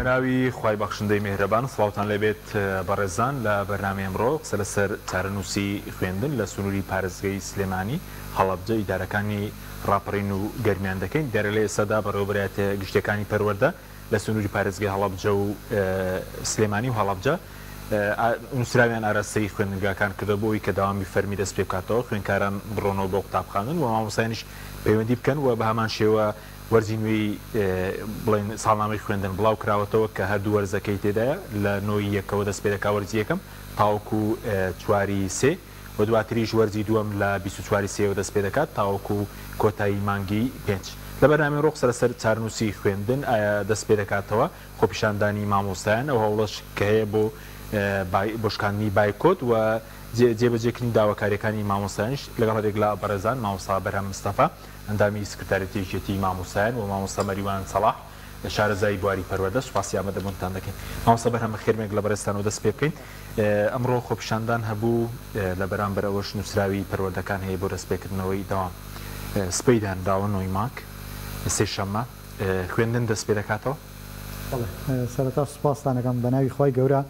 بەناوی خوای بەخشندەی میهرەبان سڵاوتان لەبێت بەڕێزان لە بەرنامەی ئەمڕۆ قسە لەسەر چارەنووسی خوێندن لە سنووری پارێزگای سلێمانی هەڵەبجە ئیدارەکانی ڕاپەڕین و گەرمیان دەکەین دیارە لە ئێستادا بەڕێوەبەرایەتە گشتەکانی پەروەردە لە سنووری پارێزگای هەڵەبجە و سلێمانی و هەڵەبجە نووسراویان ئاراستەی خوێندنگاکان کردە بۆی کە داوامی فەرمی دەست پێ بکاتەوە خوێندکاران بڕۆنەوە بۆ قوتابخانن و مامۆستایانیش پەیوەندی بکەن و بە هەمان شێوە وەرزی نوێی بڵێن ساڵنامەی خوێندن بڵاو کراوەتەوە کە هەردوو وەرزەکەی تێدایە لە نۆی یەکەوە دەست پێ دەکا وەرزی یەکەم تاوەکو چواری سێ و دواتریش وەرزی دووەم لە 24 سێەوە دەست پێ دەکات تاوەکو کۆتایی مانگی 5 لە بەرنامەی ڕۆق سەرەسەر چارنووسی خوێندن ئایا دەست پێ دەکاتەوە خۆپیشاندانی مامۆستایان ئەو هەوڵەش کە هەیە بۆ بۆشکاندنی بایکۆت و جێبەجێکردنی داواکاریەکانی مامۆستایانش لەگەڵ هەرێک لە بەڕێزان مامۆستا بەرهەم مستەفا ئەندامی سکرتاریەتی یەکێتی مامۆستایان و مامۆستا مەریوان سەڵاح لە شارەزای بواری پەروەردە سوپاسی ئامادەبوونتان دەکەین مامۆستا بەرهەم خێرمێک لە بەڕێستانەوە دەست پێ بکەین ئەمڕۆ خۆپیشاندان هەبوو لە بەرامبەر ئەوەش نووسراوی پەروەردەکان هەیە بۆ دەستپێکردنەوەی داوام سپەیدان داوە نۆی ماک سێشەممە خوێندن دەست پێ دەکاتەوە سەرەتا سوپاسدانەکەم بە ناوی خۆی گەورە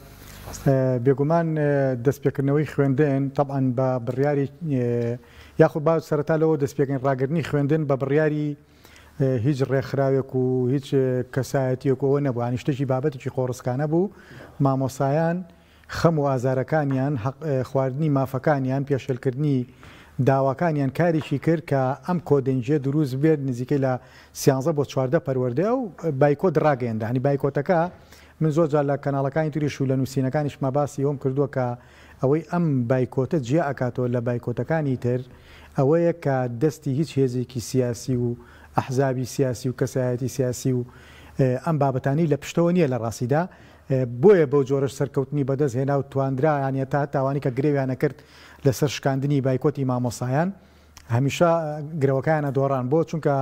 بێگومان دەستپێکردنەوەی خوێندن طبعاً بە بڕیاری یاخود با سەرەتا لەوە دەستپێکردن ڕاگرنی خوێندن بە بڕیاری هیچ ڕێکخراوێک و هیچ کەسایەتیەکەوە نەبوو ئانی شتێکی بابەتێکی خۆڕسکانە بوو مامۆسایان خەم و ئازارەکانیان خواردنی مافەکانیان پێشێلکردنی داواکانیان کاریشی کرد کە ئەم کۆدەنجێ دروست بێت نزیکەی لە 13 بۆ 14 پەروەردە و بایکۆت ڕاگەیەندا هەنی بایکۆتەکە من زۆر جار لە کەناڵەکانی توریش و لە نووسینەکانیش مەباسی ئەوم کردووە کە ئەوەی ئەم بایکۆتە جیا ئەکاتەوە لە بایکۆتەکانی تر ئەوەیە کە دەستی هیچ هێزێکی سیاسی و ئەحزابی سیاسی و کەسایەتی سیاسی و ئەم بابەتانی لە پشتەوە نییە لە ڕاستیدا بۆیە بەو جۆرە سەرکەوتنی بەدەست هێنا و توانرا یانە تا تاوانی کە گرێویانە کرد لەسەر شکاندنی بایکۆتی مامۆسایان هەمیشە گرەوەکانە دۆڕان بۆ چونکە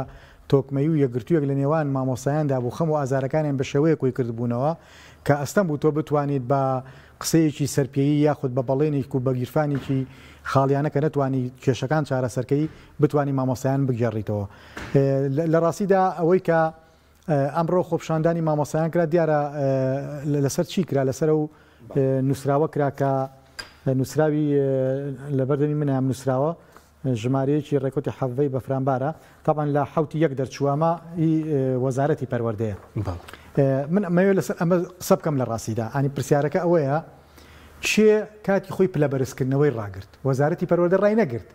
تۆکمەی و یەکگرتوویەک لە نێوان مامۆسایاندا بوو خەم و ئازارەکانیان بە شێوەیە کۆی کردبوونەوە کە ئەستەم بوو تۆ بتوانیت بە قسەیەکی سەرپێیی یاخود بە بەڵێنێک و بە گیرفانێکی خاڵیانە کە نەتوانی کێشەکان چارەسەرکەی بتوانانی مامۆسایان بگێڕیتەوە لە ڕاستیدا ئەوەی کە ئەمڕۆ خۆپشاندانی مامۆسایان کرا دیارە لەسەر چی کرا لەسەر و نووسراوە کرا کە نووسراوی لەبەردەمی منیان نووسراوە ژمارەیەکی ڕێکوتی حەڤەی بەفرانبارە طبعاً لە حوتی یەک دەرچووەمە وەزارەتی پەروەردەیە من ئەمەوێت لەسەر ئەمە قسە بکەم لە ڕاستیدا ئانی پرسیارەکە ئەوەیە چێ کاتی خۆی پلەبەرزکردنەوەی ڕاگرت وەزارەتی پەروەردە ڕای نەگرت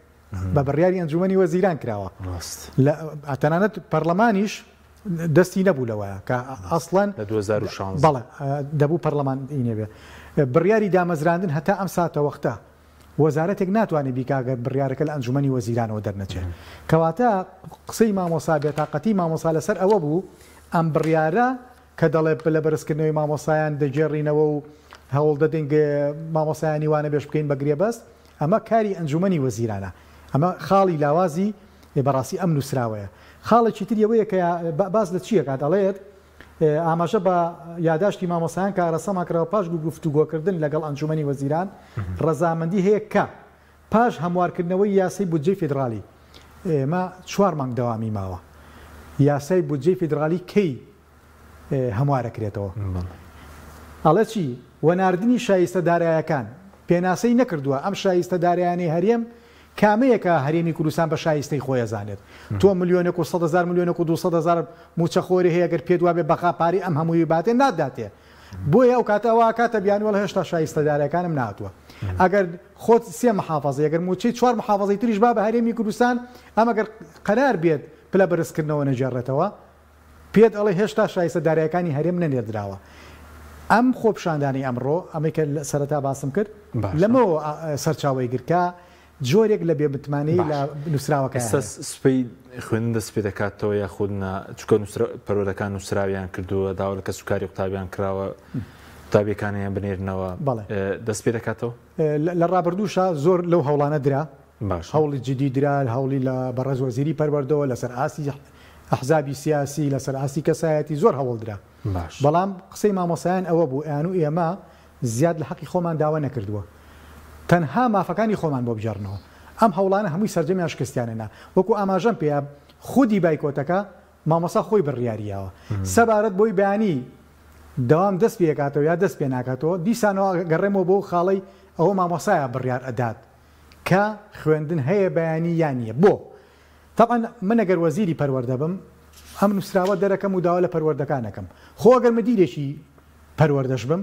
بە بڕیاری ئەنجومەنی وەزیران کراوە تەنانەت پەرلەمانیش دەستی نەبوو لەوەیە کە ئەسڵەن لە 2016 بەڵێ دەبوو پەرلەمانی نەبێ بڕیاری دامەزراندن هەتا ئەم ساتە وەختە وەزارەتێک ناتوانێت بیکاگەر بڕیارەکە لە ئەنجومەنی وەزیرانەوە دەرنەچێت کەواتە قسەی مامۆسا بێتاقەتی مامۆسا لەسەر ئەوە بوو ئەم بڕیارە کە دەڵێ لە بەرزکردنەوەی مامۆسایان دەجێڕینەوە و هەوڵ دەدەین مامۆسایانی وانە بێش بکەین بە گرێبەست ئەمە کاری ئەنجومەنی وەزیرانە ئەمە خاڵی لاوازی بەڕاستی ئەم نووسراوەیە خاڵێکی تریەوەیە کە باز لە چییە کات دەڵێت ئاماژە بە یاداشتی مامۆسایان کە ڕەسەماکرەوە پاش گفتوگۆکردن لەگەڵ ئەنجومەنی وەزیران ڕەزامەندی هەیە کە پاش هەموارکردنەوەی یاسای بودجەی فیدرالی ئێمە 4 مانگ دەوامی ماوە یاسای بودجەی فیدرالی کەی هەموارەکرێتەوە ئەڵێ چی وەناردنی شایستە دارایەکان پێناسەی نەکردووە ئەم شایستە دارایانی هەرێم کامەیەکە هەرێمی کوردستان بە شایستەی خۆی ئەزانێت تۆ ملیۆنێک و 100,000 ملیۆنێک و 200,000 موچەخۆری هەیە گەر پێ دوابێ بەخاپاری ئەم هەمووی باتێ ناداتێ بۆیە ئەو کاتەوە کاتە بیانوەڵ هێشتا شایستە دارەکانم ناتوە ئەگەر خۆت 3 محافظە ئەگەر موچەی 4 محافظەی تریش با بە هەرێمی کوردستان ئەمەگەر قەرار بێت پلە بەرزکردنەوە نەجێڕێتەوە پێت ئەڵێ هێشتا شایستە دارایەکانی هەرێم نەنێردراوە ئەم خۆپشاندانی ئەمڕۆ ئەمەی کە سەرەتا باسم کرد لەمەوە سەرچاوی گرکە جۆرێک لە بێبتمانی لە نووسراوەکە سپەی خوێندن دەست پێ دەکاتەوە یا خودنا چکە پەروەردەکان نووسراویان کردووە داوا کە سوکاری قوتابیان کراوە قوتابیەکانیان بنێرنەوە دەست پێ دەکاتەوە لە ڕابردووشە زۆر لەو هەوڵانە درا هەوڵی جدی درا هەوڵی لە بەڕێز وەزیری پەروەردەوە لەسەر ئاسی ئەحزابی سیاسی لەسەر ئاسی کەسایەتی زۆر هەوڵ درا بەڵام قسەی مامۆسایان ئەوە بوو ئەیان و ئێمە زیاد لە حەقی خۆمان داوا نەکردووە تەنها مافەکانی خۆمان بۆ بجارنەوە ئەم هەوڵانە هەمووی سەرجەمی شکستیانێنا وەکو ئاماژەم پێیا خودی بایکۆتەکە مامۆسا خۆی بڕیاریەوە سەبارەت بۆی بەیانی دەوام دەست پێکاتەوە یا دەست پێ ناکاتەوە دیسانەوە گەڕێمەوە بۆ خاڵی ئەوە مامۆسایە بڕیار ئەدات کە خوێندن هەیە بەیانی یانیە بۆ طبعا من ئەگەر وەزیری پەروەردە بم ئەم نووسراوە دەرەکەم و داوا لە پەروەردەکانەکەم خۆ ئەگەر مدیرێکی پەروەردەش بم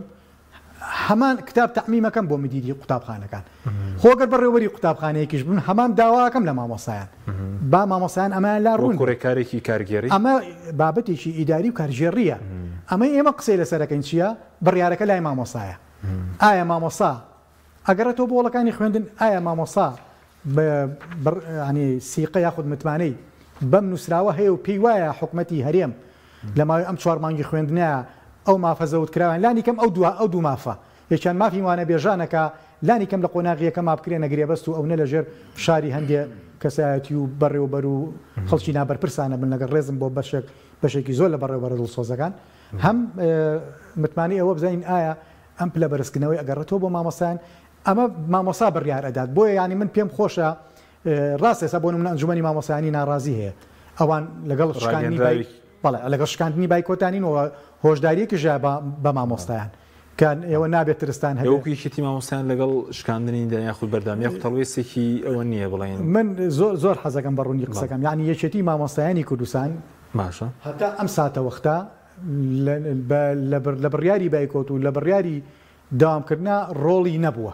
هەمان کتاب تەعمیمەکەم بۆ مدیری قوتابخانەکان خۆگەر بەڕێوەبەری قوتابخانەیەکیش بن هەمان داواکەم لە مامۆسایان با مامۆسایان ئەمان لا ڕوون کۆڕێکارێکی کارگێری ئەمە بابەتێکی ئیداری و کارژێڕیە ئەمە ئێمە قسەی لەسەرەکەین چییە بڕیارەکە لای مامۆسایە ئایا مامۆسا ئەگەرێتەوە بۆ وڵەکانی خوێندن ئایا مامۆسا ینی سیقە یاخود متمانەی بەم نووسراوە هەیە و پێی وایە حکومەتی هەرێم لە ماوەی ئەم 4 مانگی خوێندنە ئەو مافە زەوت کراوان لانی کەم ئەو دوو مافە یەکیان مافی وانە بێژانەکە لانی کەم لە قۆناغیەکە ما بکرێ نەگرێ بەست و ئەو نە لەژێر شاری هەندێ کەسایەتی و بەڕێوەبەر و خەڵکی نابەرپرسانە بن لەگەڵ ڕێزم بۆ بەشێکی زۆر لە بەڕێوەبەر دڵسۆزەکان هەم متمانی ئەوە بزانین ئایا ئەم پلە بەرزکردنەوەی ئەگەڕێتەوە بۆ مامۆسایان ئەمە مامۆسا بڕیار ئەدات بۆیە ینی من پێم خۆشە ڕاستێسا بۆ نمونە ئەنجومەنی مامۆسایانی ناڕازی هەیە ئەوان لەگەڵ لەگەڵ شکاندنی بایکۆتانین و هۆشداریەکیش بە مامۆستایان کە ئێوە نابێت ترستان هەیەکیشتی مامۆستایان لەگەڵ شکاندنی یاخود بەردام یاخود تەڵوێستێکی ئەوە نییە بڵێن من زۆر حەزەکەم بەڕوونی قسەکەم یعنی یەکێتی مامۆستایانی کوردستان باشە هەتا ئەم ساتە وەختە لە بڕیاری بایکۆت و لە بڕیاری داوامکردنا ڕۆڵی نەبووە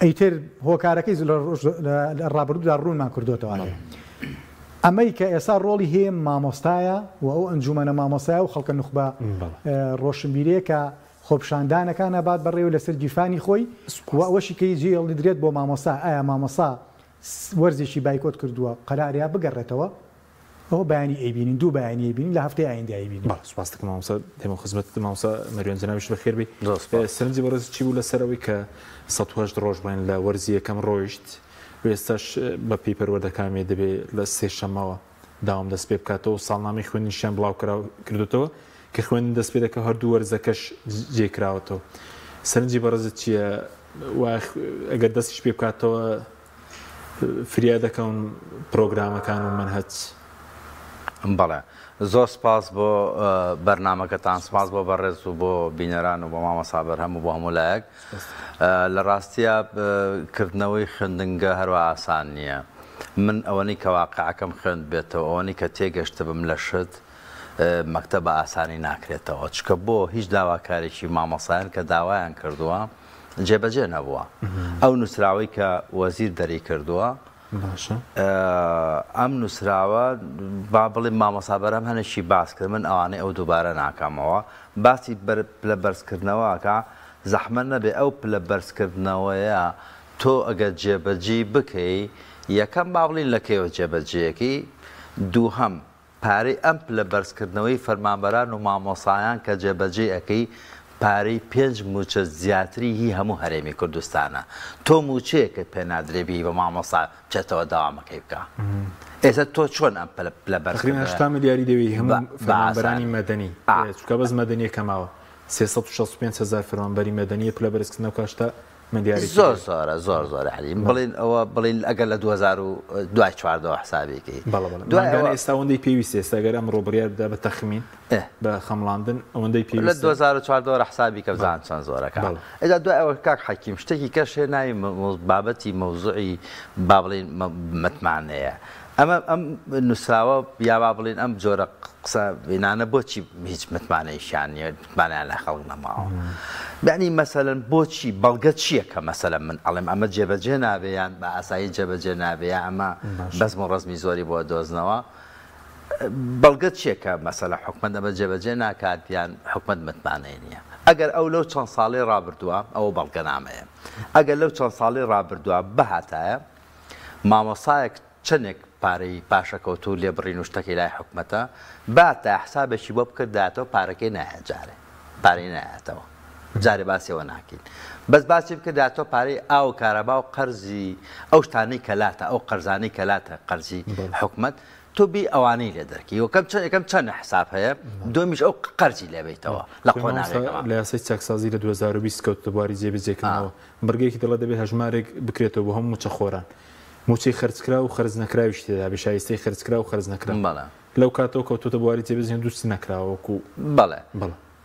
ئەیتر هۆکارەکەی لە ڕابردوودا ڕوونمان کردوتەوە ئەمەی کە ئێستا ڕۆڵی هەیە مامۆستایە و ئەو ئەنجومەنە مامۆستایە و خەڵکە نوخبە ڕۆشنبیرەیە کە خۆپشاندانەکانە بات بەڕێوە لەسەر گیرفانی خۆی و ئەوەشی کەی جێڵی درێت بۆ مامۆستا ئایا مامۆسا وەرزێکی بایکۆت کردووە قەراریا بگەڕێتەوە ئەوە بەیانی ئەیبینین دوو بەیانی ئەیبینین لە هەفتەی ئایندە ئەیبینین سوپاس دەکەم مامۆستا دێمە خزمەت مامۆستا مەریۆن جەنابیش بەخێر بێ سەرنجی بەڕێز چی بوو لەسەرەوەی کە 108 ڕۆژ بڵێن لە وەرزی یەکەم ڕۆیشت ئێستاش بە پێی پەروەردەکانێ دەبێت لە سێ شەمەوە داوام دەست پێ بکاتەوە ساڵنامەی خوێندنیشیان بڵاو کردوتەوە کە خوێندن دەست پێ دەکە هەردوو وەرزەکەش جێکراوەتەوە سەرنجی بەڕێزت چییە ئەگەر دەستیش پێ بکاتەوە فریا دەکەون پرۆگرامەکان و مەنهەج بەڵێ زۆر سپاس بۆ بەرنامەکەتان سپاس بۆ بەڕێز و بۆ بینەران و بۆ مامۆستا بەرهەم و بۆ هەموو لایەک لە ڕاستیە کردنەوەی خوێندنگە هەروە ئاسان نییە من ئەوەی کە واقعەکەم خوێند بێتەوە ئەوەی کە تێگەشتە بم لە شت مەکتەب بە ئاسانی ناکرێتەوە چکە بۆ هیچ داواکارێکی مامۆسایان کە داوایان کردووە جێبەجێ نەبووە ئەو نووسراوەی کە وەزیر دەری کردووە ئەم نووسراوە با بڵێم مامۆستا بەرهەم هەنێکی باس کرد من ئەوانەی ئەو دووبارە ناکەمەوە باسی پلە بەرزکردنەوەکە زەحمەت نەبێ ئەو پلە بەرزکردنەوەیە تۆ ئەگەر جێبەجێ بکەی یەکەم با بڵین لە کێوە جێبەجێیەکی دووهەم پارەی ئەم پلە بەرزکردنەوەی فەرمانبەران و مامۆسایان کە جێبەجێ ئەەکەی پارەی 5 موچە زیاتری هی هەموو هەرێمی کوردستانە تۆ موچەیەکە پێ نادرێبی بە مامۆستا بچێتەوە داوامەکەی بکە ئێستا تۆ چۆن ئەم پلە بەرزکردنەوە 8 ملیاری دەوێت هەموو فەرمانبەرانی مەدەنی چونکە بەس مەدەنیەکە ماوە 365,000 فەرمانبەری مەدەنیە پلە بەرزکردنەوە کاشتا زۆر زۆر حلیم بڵین ئەوە بڵین ئەگەر لە 2014 حسابێکی دوای ئێستا ئەوەندەی پێویست ئێستا گەر ئەم ڕۆبڕیاردا بە تەخمین بە خەمڵاندن ئەوەندەی پێویست لە 2014 حسابی کە بزان چەند زۆرەکە ئێدا دوای ئەوە کاک حەکیم شتێکی کەش هێناوی بابەتی مەوزوعی با بڵین متمانەیە ئەم نووسراوە یا با بڵین ئەم جۆرە قسە بینانە بۆچی هیچ متمانەیشیان نیە متمانیان لە خەڵک نەماوە بەعنی مەسەلەن بۆچی بەڵگە چییە کە مەسەلەن من ئەڵێم ئەمە جێبەجێ نابێیان بە ئاسایی جێبەجێ نابێ ئەمە بەزم و ڕزمی زۆری بۆ دۆزنەوە بەڵگە چییە کە مەسەلە حکومەت ئەمە جێبەجێ ناکات یان حکومەت متمانەی نییە ئەگەر ئەو لەو چەند ساڵی ڕابردووە ئەوە بەڵگەنامەیە ئەگەر لەو چەند ساڵی ڕابردووە بەهاتایە مامۆسایەک چەندێک پارەی پاشەکەوت و لێبڕین و شتەکەی لای حکومەتە باتە حسابێکی بۆ بکرداتەوە پارەکەی نایەت جارێ پارەی نایەتەوە جارێ باسیەوە ناکەین بەس باسی بکرداتەوە پارەی ئاو کارەبا و قەرزی ئەو شتانەی کەلاتە ئەو قەرزانەی کەلاتە قەرزی حکومەت تۆ بی ئەوانەی لێ دەرکی یەکەم چەند حساب هەیە دومیش ئەو قەرزی لێبیتەوە لە قۆناغێکەوە لە یاسای چاکسازی لە 2020 کەوتە بواری جێبەجێکردنەوە بڕگەیەکی دەڵێت دەبێت هەژمارێک بکرێتەوە بۆ هەموو موچە خۆران موچەی خەرجکرا و خەرج نەکراویش تێدا بێ شایستەی خەرجکرا و خەرج نەکرا لەو کاتەوە کەوتۆتە بواری جێبەجێ دووست نەکراوەکو بەڵێ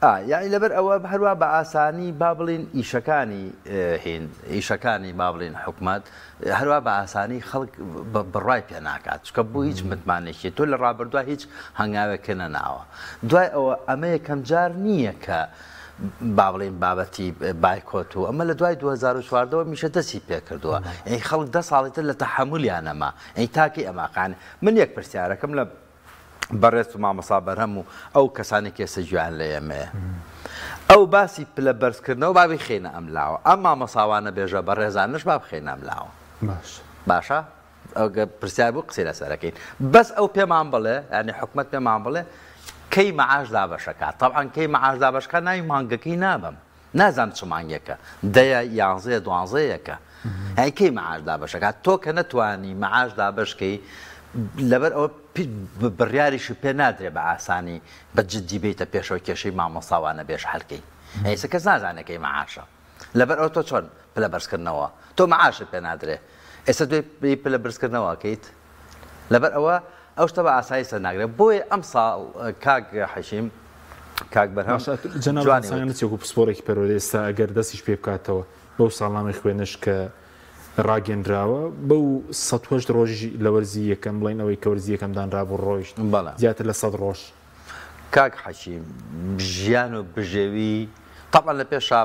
یعنی لەبەر ئەوە هەروە بە ئاسانی با بڵین ئیشەکانی با بڵین حکومەت هەروە بە ئاسانی خەڵک بڕای پێ ناکات چکە بۆ هیچ متمانێکی تۆ لە ڕابردووە هیچ هەنگاوێکە نەناوە دوای ئەوە ئەمە یەکەم جار نییە کە با بڵین بابەتی بایکۆت و ئەمە لە دوای 2014ەوە میشە دەستی پێ کردووە ئەی خەڵک 10 ساڵیتر لە تەحملیانەما ئەی تاکی ئەماقان من یەک پرسیارەکەم لە بەڕێز و مامەسا بەرهەم و ئەو کەسانی کێسە گویان لە ئێمەیە ئەو باسی پلە بەرزکردنەوە بابی خێنە ئەم لاوە ئەم مامەساوانە بێژە بە ڕێزانش با بخێنە ئەم لاوە باشە ئەو پرسیار بوو قسەی لەسەرەکەین بەس ئەو پێمان بڵێ ینی حکومەت پێمان بڵێ کەی مەعاش دابەشەکە طبعاً کەی مەعاش دابەشەکە ناوی مانگەکەی نابم نازانم چ مانگێکە 10 11 12یەکە هەی کەی مەعاش دابەشەکە تۆ کە نەتوانی مەعاش دابەشکەی لەبەر ئەوە بڕیاریشی پێ نادرێ بە ئاسانی بە جددی بیتە پێشەوە کێشەی مامۆساوانە بێش هەلکەی ئەیسە کەس نازانەکەی مەعاشە لەبەر ئەو تۆ چۆن پلە بەرزکردنەوە تۆ مەعاشت پێ نادرێ ئێستا دوێ پلە بەرزکردنەوەکەیت لەبەر ئەوە ئەو شتە بە ئاسایی سەر ناگرێت بۆیە ئەم ساڵ کاک حەشیم کاک بەرهەم جەنابەتی پسپۆرێکی پەرۆدە ئێستا ئەگەر دەستیش پێ بکاتەوە بەو ساڵامی خوێنش کە ڕاگەندراوە بەو 100 ڕۆژی لە وەرزی یەکەم بڵین ئەوەی کە وەرزی یەکەم دانرابوو ڕۆیشت زیاتر لە 100 ڕۆژ کاک حەشیم ژیان و بژێوی طبعا لە پێشا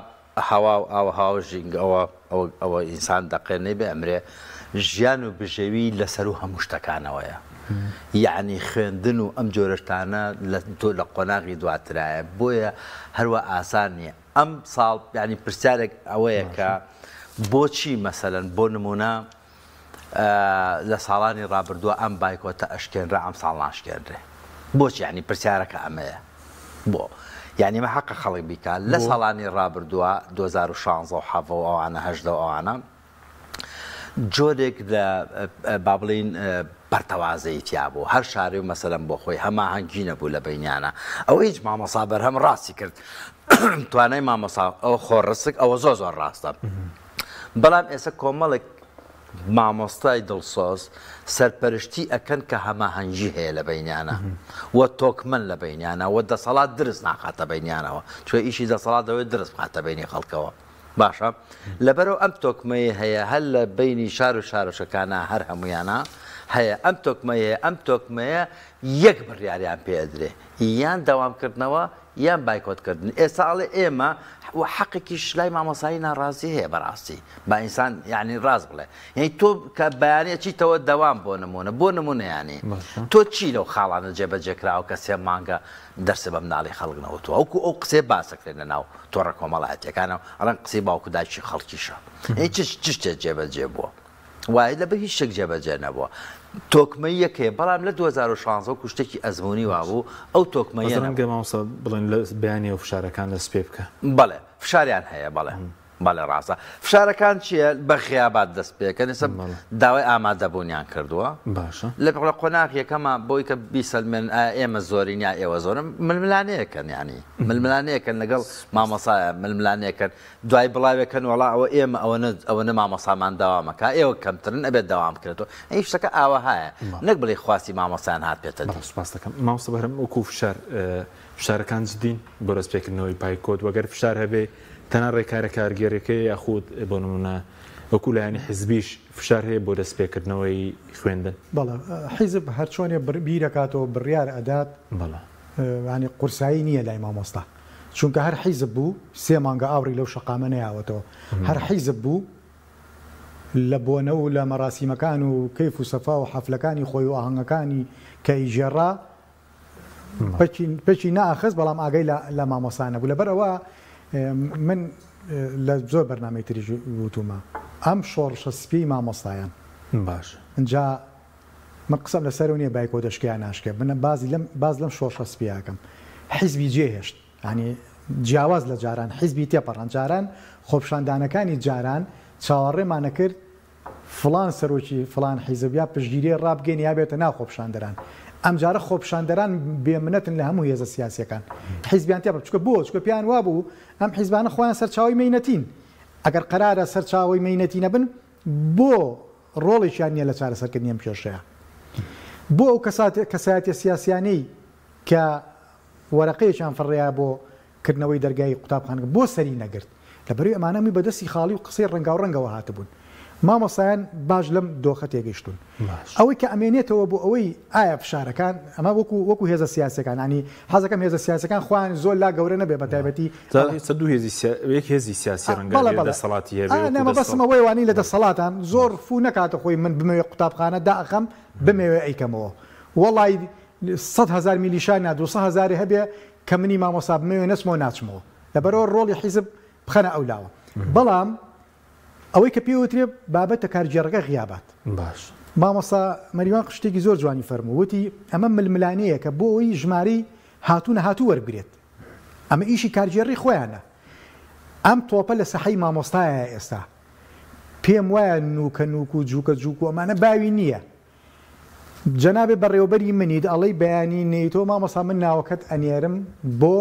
هەوا و ئاوهاوە ژینگەوە ئەوە ئینسان دەقێنەی بێ ئەمرێ ژیان و بژێوی لەسەر و هەموو شتەکانەوەیە یعنی خوێندن و ئەم جۆرەشتانە لە قۆناغی دواترایە بۆیە هەروە ئاسان نییە ئەم ساڵ ینی پرسیارێک ئەوەیە کە بۆچی مەسەلەن بۆ نمونە لە ساڵانی ڕابردووە ئەم بایکۆتە ئەشکێنرا ئەم ساڵ ناشکێنرێ بۆچی ینی پرسیارەکە ئەمەیە بۆ یعنی مە حەقە خەڵک بیکات لە ساڵانی ڕابردووە 2016 و حەڤ و ئەوانە هەژدە و ئەوانە جۆرێک لە با بڵین بەرتەوازەی تیا بوو هەر شاری و مەسەلەن بۆ خۆی هەماهەنگی نەبوو لە بینیانە ئەوە هیچ مامۆسا بەرهەم ڕاستی کرد توانای مامۆسا ئەوە خۆڕسک ئەوە زۆر ڕاستە بەڵام ئێستا کۆمەڵێک مامۆستای دڵسۆز سەرپەرشتی ئەکەن کە هەماهەنگی هەیە لە بینیانە وە تۆکمەن لە بینیانە وە دەسەڵات درست ناقاتە بینیانەوە چۆ ئیشی دەسەڵاتەوەی درست بخاتە بینی خەڵکەوە باشە لەبەرەوە ئەم تۆکمەیە هەیە هەر لە بینی شار و شارۆشەکانە هەر هەمویانە هەیە ئەم تۆکمەیە یەک بڕیاریان پێدرێ یان داوامکردنەوە یان بایکۆتکردن ئێساڵێ ئێمە حەقێکی شلای مامۆسایی ناڕازی هەیە بەڕاستی با ئینسان یعنی ڕاست بڵێ یعنی تۆ کە بەیانە چیتەوە دەوام بۆ نمونە ینی تۆ چی لەو خاڵانە جێبەجێکراوە کە 3 مانگە دەرسە بە مناڵی خەڵک نەوتوە ئەوکو ئەو قسێ باسەکرێن لە ناو تۆڕە کۆمەڵایەتیەکانەوە ئەڵەن قسەی باوکو دایکی خەڵکیشە چ شتێک جێبەجێ بووە وای لەبەر هیچ شتێک جێبەجێ نەبووە تۆکمەی یەکێ بەڵام لە 2016 کوشتێکی ئەزمموی وابوو ئەو تۆکمەیە مامۆستا بڵێن لە بەیانی و فشارەکان دەست پێ بکە بەڵێ فشاریان هەیە بەڵێ ڕاستە فشارەکان چییە بە خیابات دەست پێکەن ئێستا داوای ئامادەبوونیان کردووە باشە لە قۆناغ یەکەمە بۆی کە بیسەلمێن ئێمە زۆرین یا ئێوە زۆرم ململانەیەکەن ینی ململانەیەکەن لەگەڵ مامۆسایە ململانەیەکەن دوای بڵاوێکەن وڵا ئەوە ئێمە ئەوە مامۆسامان داوامەکە ئێوە کەمترن ئەبێت داوام بکرێتەوە ئەی شتەکە ئاوە هەیە نەک بڵێ خواستی مامۆسایان هات پێێتە سپاس دەکەم مامۆستا بەرهەم وەکو فشارەکان جدین بۆ ڕستپێکردنەوەی پایکۆت وەگەر فشار هەبێ تەنها ڕێکارە کارگێڕەکەی یاخود بۆ نمونە وەکو لایەنی حیزبیش فشار هەیە بۆ دەستپێکردنەوەی خوێندن بەڵێ حیزب هەر چۆنێ بیرەکاتەوە بڕیار ئەدات ینی قورسایی نییە لای مامۆستا چونکە هەر حیزب بوو 3 مانگە ئاوری لەو شەقامە نەیاوەتەوە هەر حیزب بوو لە بۆنە و لە مەراسیمەکان و کەیف و سەفا و حەفلەکانی خۆی و ئاهەنگەکانی کە ئیژێڕا پەچی ناخست بەڵام ئاگەی لە مامۆسانە بوو لەبەرەوە من لە زۆر بەرنامەی تریژ وتومە ئەم شۆڕشە سپی مامۆستایان باش اینجا من قسەم لەسەر نییە بایکۆ دەشکیان ناشکێ بنە باز لەم شۆڕشە سپیاکەم حیزبی جێهێشت ینی جیاواز لە جاران حیزبی تێپەڕان جاران خۆپشاندانەکانی جاران چاوەڕێمانە کرد فلان سەرۆکی فلان حیزبیا پشتگیری ڕابگەین یا بێتە ناو خۆپشاندەران ئەم جارە خۆپشاندەران بێمنەتن لە هەموو هێزە سیاسیەکان حیزبیان تێپەڕ چکە بۆ چکە پیان وابوو ئەم حیزبانە خۆیان سەرچاوی مەینەتین ئەگەر قەرارە سەرچاوی مەینەتی نەبن بۆ ڕۆڵێکیان نییە لە چارەسەرکردنی ئەم کێشەیە بۆ ئەو کەسایەتە سیاسیانەی کە وەرەقەیەکیان فڕێیا بۆ کردنەوەی دەرگای قوتابخانەکە بۆ سەری نەگرت لەبەروی ئەمانەمی بەدەستی خاڵی و قسەی ڕەنگا و ڕەنگەوە هاتبوون مامۆسایان باش لەم دۆخە تێگەیشتون ئەوەی کە ئەمێنێتەوە بۆ ئەوەی ئایا فشارەکان ئەمە وەکو هێزە سیاسەکان ینی حەزەکەم هێزە سیاسەکان خوان زۆر لا گەورە نەبێ بە تایبەتی هێزی سیاسی ڕەنگە دەسەڵاتی هەیە بەسمەوەی وانی لە دەسەڵاتان زۆر فو نەکاتە خۆی من بمەوێ قوتابخانە داخەم بمەوێ ئەیکەمەوە وەڵی 100,000 میلیشان 200,000 هەبێ کە منی مامۆسا بمەوێ نەچمەوە ناچمەوە لەبەرەوە ڕۆڵی حیزب بخەنە ئەولاوە بەڵام ئەوەی کە پێوترێ بابەتە کارگێڕەکە غیابات باش مامۆسا مەریوان قشتێکی زۆر جوانی فەرمووتی ئەمە ململانەیە کە بۆ ئەوی ژمارەی هاتوو وەربگرێت ئەمە ئیشی کارگێڕی خۆیانە ئەم تۆپە لە سەحەی مامۆستایە ئێستا پێم وایە نوکە نوک و جووکە جووک و ئەمانە باوی نییە جەنابێ بەڕێوەبەری منیت ئەڵەی بەیانی نێیتۆ مامۆسا من ناوەکەت ئەنێرم بۆ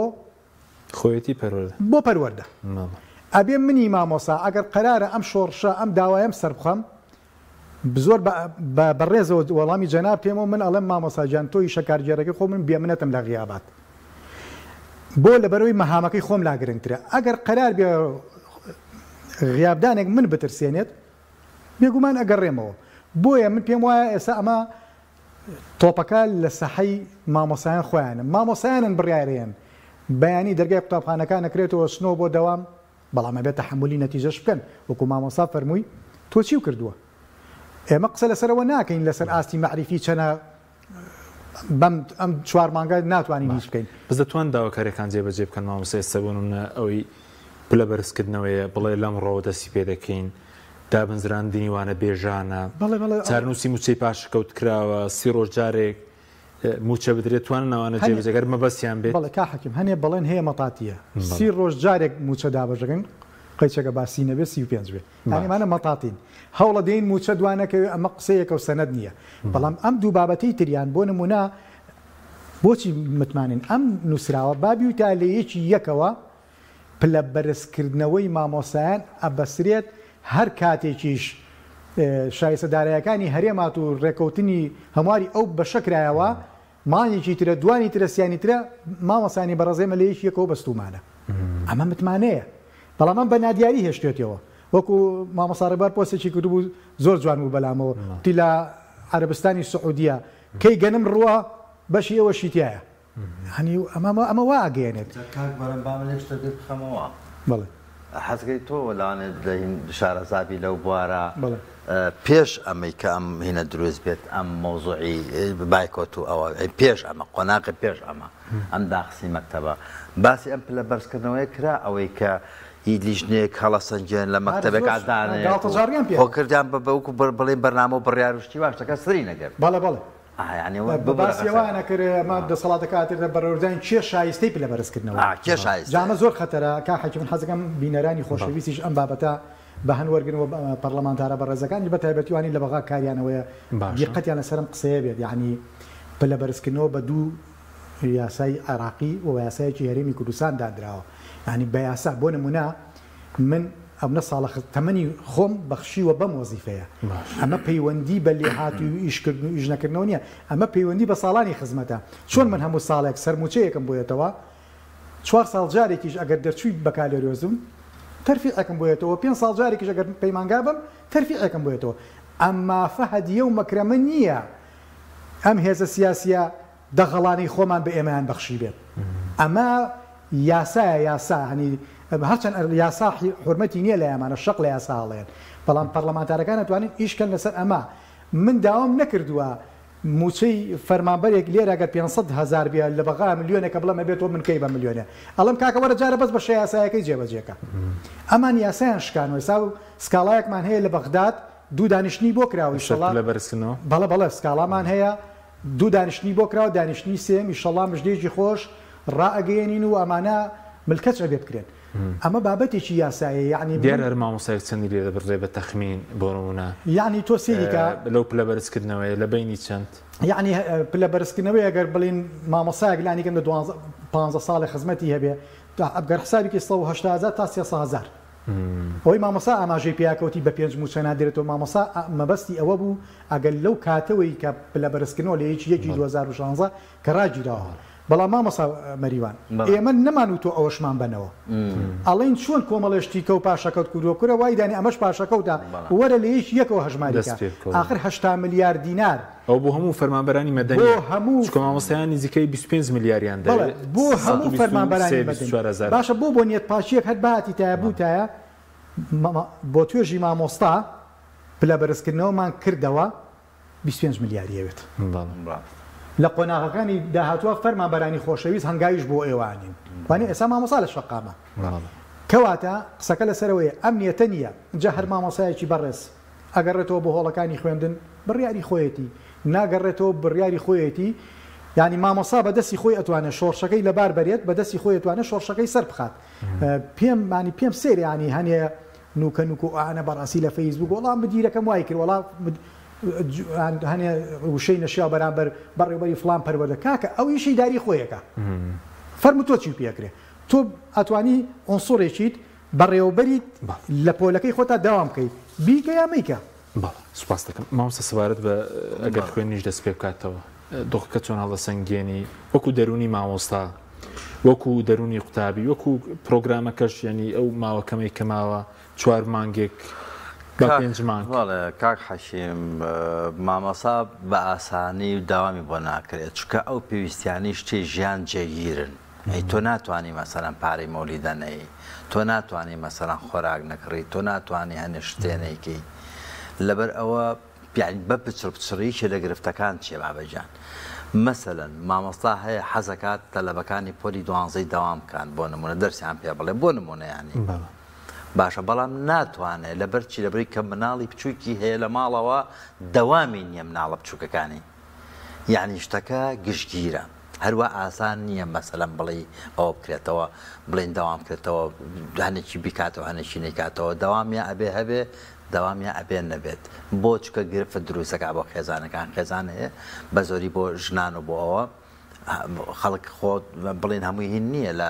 خۆیەتی پەروەردە بۆ پەروەردە ئەبێ منی مامۆسا ئەگەر قەرارە ئەم شۆڕشە ئەم داوایم سەر بخەم زۆر بەڕێزەوە وەڵامی جەناب پێمەوە من ئەڵێم مامۆسا جان تۆی شەکارگێڕەکەی خۆ من بێمنەتم لە غیابات بۆ لەبەرەوەی مەهامەکەی خۆم لا گرنگترە ئەگەر قەرار بێ غیابدانێک من بترسێنێت بێگومان ئەگەڕێمەوە بۆیە من پێم وایە ئێستا ئەمە تۆپەکە لە سەحەی مامۆسایان خۆیانە مامۆسایانن بڕیارێن بەیانی دەرگای قوتابخانەکان نەکرێتەوە سنۆ بۆ دەوام بەڵام ئەبێت تەحملی نەتیجەش بکەن وەکو مامۆسا فەرمووی تۆ چی کردووە ئێمە قسە لەسەرەوە ناکەین لەسەر ئاستی معریفی چەنە ئەم 4 مانگە ناتوانین هیچ بکەین بەس دەتوان داواکاریەکان جێبەجێ بکەن مامۆستا ئێستا بوونە ئەوەی پلە بەرزکردنەوەیە بڵێ لەم ڕۆوە دەستی پێ دەکەین دابنزراندنی وانە بێژانە چارنووسی موچەی پاشکەوت کراوە 30 ڕۆژ جارێک موچە بدرێت توانن ئەوانە جێبەجێگەر مەبەستیان بێت بەڵێ کاحەکیم هەنێ بەڵێن هەیە مەتاتیە 30 ڕۆژ جارێک موچە دابەژەکەن قەیچەکە باسی نەبێت 35 بێت ئەمانە مەتاتین هەوڵە دەین موچە دوانەکەوێت ئەمە قسەیەکە و سەنەد نییە بەڵام ئەم دوو بابەتەی تریان بۆ نمونە بۆچی متمانین ئەم نووسراوە بابی و تا لە یەکی یەکەوە پلە بەرزکردنەوەی مامۆسایان ئەبەسرێت هەر کاتێکیش شایستەدارایەکانی هەرێمات و ڕێکەوتنی هەمواری ئەو بە شەکرایەوە مانێکی ترە دوانی ترە سیانی ترە مامۆسانی بەڕێزێمە لە یەکی یەکەوە بەستومانە ئەمە متمانەیە بەڵام ئەم بە نادیاری هێشتێتەوە وەکو مامۆسا ڕێبار پۆستێکی کردبوو زۆر جوان بوو بەلامەوە تی لە عەرەبستانی سعودیە کەی گەنم ڕوە بەشی ئێوەشی تایە هەنی ئەمە وا ئەگەیەنێت بەڵێ حەزگەی تۆ لەوانێت شارەزابی لەو بوارە پێش ئەمەی کە ئەم هینە دروست بێت ئەم مۆزوعی بایکۆت و ئەوە پێش ئەمە قۆناقی پێش ئەمە ئەم داخسی مەکتەبە باسی ئەم پلە بەرزکردنەوەی کرا ئەوەی کە هیچ لیژنەیەک هەڵەسەنجێن لە مەکتەبێک ئادانێت خۆکردیان بەوەکو بڵێن بەرنامە و بڕیاروشتی باشەکە سری نەگەر بەڵێ بەباسیێوانە کرد ئەمە دەسەڵاتە کاتێکە بەڕێوەدانی کێ شایستەی پلە بەرزکردنەوە جامە زۆر خەتەرە کاحەکی من حەزەکەم بینەرانی خۆشەویستیش ئەم بابەتە بە هەن وەرگنەوە پەرلەمانتارە بەڕێزەکانی بە تایبەتیوانی لە بەغا کاریانەوەیە دیقەتیان لەسەرم قسەیە بێت یعنی پلە بەرزکردنەوە بە دوو یاسای عێراقی و یاسایەکی هەرێمی کوردستان دادراوە یعنی بە یاسا بۆ نمونە من ئەمە ساڵە تەمەنی خۆم بەخشیوە بەم وەزیفەیە ئەمە پەیوەندی بە لێهاتوی و ئیشکردن و ئیژنەکردنەوە نییە ئەمە پەیوەندی بە ساڵانی خزمەتە چۆن من هەموو ساڵێک سەرموچەیەکم بۆیێتەوە 4 ساڵ جارێکیش ئەگەر دەرچووی بەکالۆرۆزم تەرفیعەکەم بۆیێتەوە 5 ساڵ جارێکیش ئەگەر پەیمانگا بم تەرفیعەکەم بۆیێتەوە ئەمما فەهەدیە و مەکرەمە نییە ئەم هێزە سیاسیە دەغەڵانەی خۆمان بە ئێمەیان بەخشی بێت ئەمە یاسایە یاسا هەنی هەرچەند یاسا حورمەتی نییە لە ئەمانە شەق لە یاساڵێن بەڵام پەرلەمانتارەکان دەتوانین ئیشکەن لەسەر ئەمە من داوام نەکردووە موچەی فەرمانبەرێک لێرەگەر 500,000 بێ لە بەغا ملیۆنێکە بڵێمە بێتەوە من کەی بە ملیۆنێ ئەڵم کاکە وەرە جارە بەس بە شە یاسایەکەی جێبەجێکە ئەمان یاسایان شکانەوە ئێستا سکاڵایەکمان هەیە لە بەغداد دوو دانیشتنی بۆ کراوە بەڵێ سکاڵامان هەیە دوو دانیشتنی بۆ کراوە دانیشتنی سێم ئیشەڵڵا مژدێکی خۆش ڕائەگەیەنین و ئەمانە ملکەت ئەبێ بکرێن ئەمە بابەتێکی یاسایە یعنی دیار هەرمامۆسای چەندی لێ دەبڕێ بە تەخمین بۆ نمونە یعنی تۆ سێریکە لەو پلە بەرزکردنەوەی لە بینی چەند یعنی پلە بەرزکردنەوەی ئەگەر بڵین مامۆسایەک لانیکەم لە 15 ساڵی خزمەتی هەبێ ئەگەر حسابێکی 180,000 تا 300,000 ئەوەی مامۆسا ئاماژەی پیاکەوتی بە 5 موچە نادرێتەوە مامۆسا مەبەستی ئەوە بوو ئەگەر لەو کاتەوەی کە پلە بەرزکردنەوە لە یەکی 2016 کە ڕاگیراوە بەڵام مامۆستا مەریوان ئێمە نەمانوت تۆ ئەوەشمان بنەوە ئەڵین چۆن کۆمەڵێشتی کە و پاشەکەوت کردووە کورە وای دانی ئەمەش پاشەکەوتە وەرە لە یەش یەکەوە هەژماریکە آخر 8 ملیار دینار ئەو بۆ هەموو فەرمانبەرانی مەدەنی بۆ مامۆستایان نزیکەی 25 ملیاریان بۆ هەموو فەرمانبەرانی مەدەنی باشە بۆ نێت پاشیەک هەر باتی تایە بووتایە بۆ توێژی مامۆستا پلە بەرزکردنەوەمان کردەوە 25 ملیاریەوێت لە قۆناغەکانی داهاتوە فەرمانبەرانی خۆشەویست هەنگاویش بۆ ئێوانین وانێ ئێستا مامۆستا لە شەقامە کەواتە قسەکە لەسەرەوەی ئەم نیەتە نییە جا هەر مامۆسایەکی بەڕێز ئەگەڕێتەوە بۆ هۆڵەکانی خوێندن بڕیاری خۆیەتی ناگەڕێتەوە بڕیاری خۆیەتی ینی مامۆستا بەدەستی خۆی ئەتوانێت شۆڕشەکەی لەبار بەرێت بەدەستی خۆی ئەتوانێت شۆڕشەکەی سەر بخات پێم سێریانی هەنێ نوکە و ئاانە بەڕاستی لە فەیسبوک وەڵام بدیرەکەم وای کرد وەڵام هەنێ وشەی نەشیا بەرامبەر بەڕێوەبەری فلان پەروەردە کاکە ئەو ئیشی داری خۆیەکە فەرمو تۆ چی پێکرێ تۆ ئەتوانی ئۆنسۆڕێکیت بەڕێوەبەریت لە پۆلەکەی خۆتا داوام بکەیت بیکە یا مەیکە سوپاس دەکەم مامۆستا سەبارەت بە ئەگەر خوێنیش دەست پێ بکاتەوە دۆخەکە چۆن هەڵە سەنگێنی وەکو دەرونی مامۆستا وەکو دەرونی قوتابی وەکو پرۆگرامەکەش ینی ئەو ماوەکەمەی کە ماوە 4 مانگێک پێنج مانگ کاک حەشیم مامۆستا بە ئاسانی و داوامی بۆ ناکرێت چکە ئەو پێویستیانی شتی ژیان جێگیرن تۆ ناتوانانی مەسەرەن پارەی مۆلی دەنەی تۆ ناتوانانی مەسەرەن خۆراک نەکڕی تۆ ناتوانانی هەنێ شتێنێکی لەبەر ئەوە بە پچڕیشی لە گرفتەکان چێ بابەجان مەسەلەن مامۆستا هەیە حەزەکات تەلەبەکانی پۆلی 12 داوام بکەن بۆ نمونە دەرسیان پێ بڵێ بۆ نمونەیانی باشە بەڵام ناتوانێت لەبەرچی لەبەری کە مناڵی بچووکی هەیە لە ماڵەوە دەوامی نییە مناڵە بچووکەکانی یعنی شتەکە گشتگیرە هەروە ئاسان نییە مەسەلەن بڵێ ئەوە بکرێتەوە بڵێن داوام کرێتەوە هەنێکی بیکاتەوە هەنێکی نەکاتەوە داوامیە ئەبێ هەبێ داوامیە ئەبێن نەبێت بۆ چکە گرفت دروستەکە بۆ خێزانەکان خێزان هەیە بە زۆری بۆ ژنان و بۆ ئەوە خەڵک خۆ بڵێن هەمووی هین نییە لە